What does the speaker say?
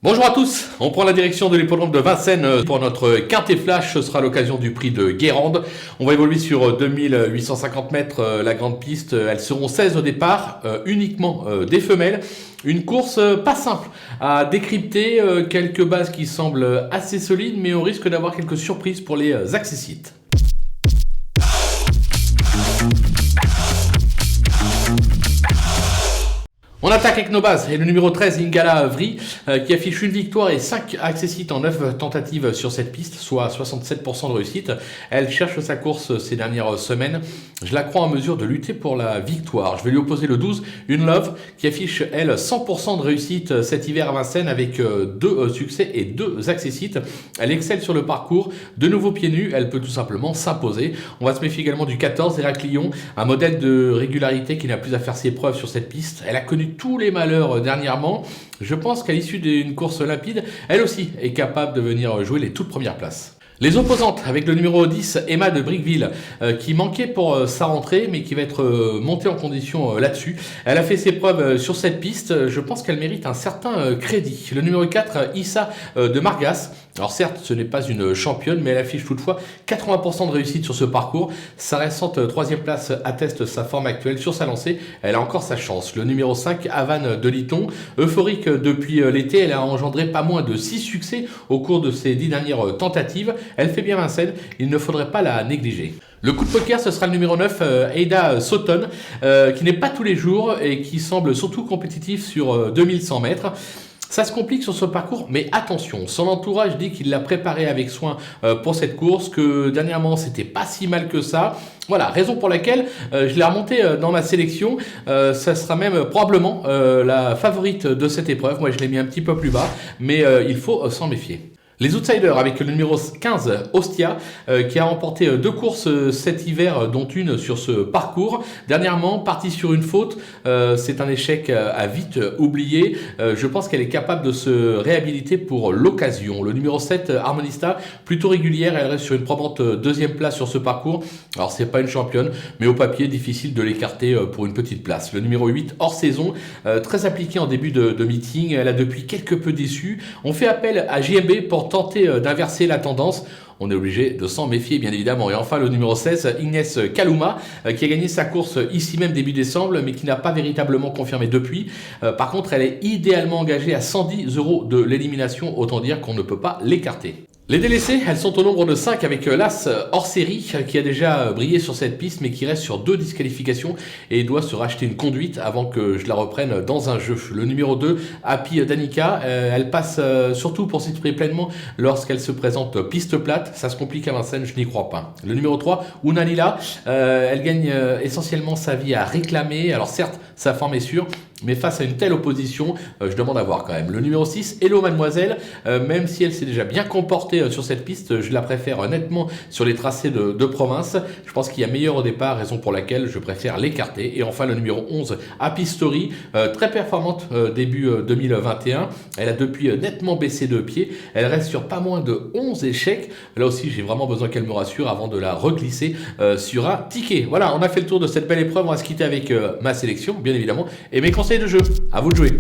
Bonjour à tous, on prend la direction de l'hippodrome de Vincennes pour notre quintet flash, ce sera l'occasion du prix de Guérande. On va évoluer sur 2850 mètres, la grande piste, elles seront 16 au départ, uniquement des femelles. Une course pas simple à décrypter, quelques bases qui semblent assez solides, mais on risque d'avoir quelques surprises pour les accessites. On attaque avec nos bases et le numéro 13, Ingala Vri, qui affiche une victoire et 5 accessites en 9 tentatives sur cette piste, soit 67% de réussite. Elle cherche sa course ces dernières semaines. Je la crois en mesure de lutter pour la victoire. Je vais lui opposer le 12, Une Love, qui affiche, elle, 100% de réussite cet hiver à Vincennes avec 2 succès et 2 accessites. Elle excelle sur le parcours. De nouveau pieds nus, elle peut tout simplement s'imposer. On va se méfier également du 14, Héraclion, un modèle de régularité qui n'a plus à faire ses preuves sur cette piste. Elle a connu tous les malheurs dernièrement. Je pense qu'à l'issue d'une course limpide, elle aussi est capable de venir jouer les toutes premières places. Les opposantes avec le numéro 10, Emma de Briqueville, qui manquait pour sa rentrée, mais qui va être montée en condition là-dessus. Elle a fait ses preuves sur cette piste. Je pense qu'elle mérite un certain crédit. Le numéro 4, Issa de Margas. Alors certes, ce n'est pas une championne, mais elle affiche toutefois 80% de réussite sur ce parcours. Sa récente troisième place atteste sa forme actuelle. Sur sa lancée, elle a encore sa chance. Le numéro 5, Havane de Liton. Euphorique depuis l'été, elle a engendré pas moins de 6 succès au cours de ses 10 dernières tentatives. Elle fait bien Vincennes, il ne faudrait pas la négliger. Le coup de poker, ce sera le numéro 9, Ada Sauton, qui n'est pas tous les jours et qui semble surtout compétitif sur 2100 mètres. Ça se complique sur ce parcours, mais attention, son entourage dit qu'il l'a préparé avec soin pour cette course, que dernièrement c'était pas si mal que ça. Voilà, raison pour laquelle je l'ai remonté dans ma sélection. Ça sera même probablement la favorite de cette épreuve. Moi je l'ai mis un petit peu plus bas, mais il faut s'en méfier. Les outsiders avec le numéro 15, Ostia, qui a remporté 2 courses cet hiver, dont une sur ce parcours. Dernièrement, partie sur une faute, c'est un échec à vite oublier. Je pense qu'elle est capable de se réhabiliter pour l'occasion. Le numéro 7, Harmonista, plutôt régulière, elle reste sur une probante deuxième place sur ce parcours. Alors c'est pas une championne, mais au papier, difficile de l'écarter pour une petite place. Le numéro 8, hors saison, très appliquée en début de meeting, elle a depuis quelque peu déçu. On fait appel à JMB pour tenter d'inverser la tendance. On est obligé de s'en méfier, bien évidemment. Et enfin, le numéro 16, Inès Kaluma, qui a gagné sa course ici même début décembre, mais qui n'a pas véritablement confirmé depuis. Par contre, elle est idéalement engagée à 110 € de l'élimination. Autant dire qu'on ne peut pas l'écarter. Les délaissés, elles sont au nombre de 5 avec l'As hors série qui a déjà brillé sur cette piste mais qui reste sur 2 disqualifications et doit se racheter une conduite avant que je la reprenne dans un jeu. Le numéro 2, Happy Danica, elle passe surtout pour s'exprimer pleinement lorsqu'elle se présente piste plate. Ça se complique à Vincennes, je n'y crois pas. Le numéro 3, Unalila, elle gagne essentiellement sa vie à réclamer. Alors certes, sa forme est sûre, mais face à une telle opposition, je demande à voir quand même. Le numéro 6, Hello Mademoiselle, même si elle s'est déjà bien comportée sur cette piste, je la préfère nettement sur les tracés de province. Je pense qu'il y a meilleur au départ, raison pour laquelle je préfère l'écarter. Et enfin le numéro 11, Happy Story, très performante début 2021. Elle a depuis nettement baissé de pied. Elle reste sur pas moins de 11 échecs. Là aussi, j'ai vraiment besoin qu'elle me rassure avant de la reglisser sur un ticket. Voilà, on a fait le tour de cette belle épreuve. On va se quitter avec ma sélection, bien évidemment, et mes conseils de jeu. À vous de jouer.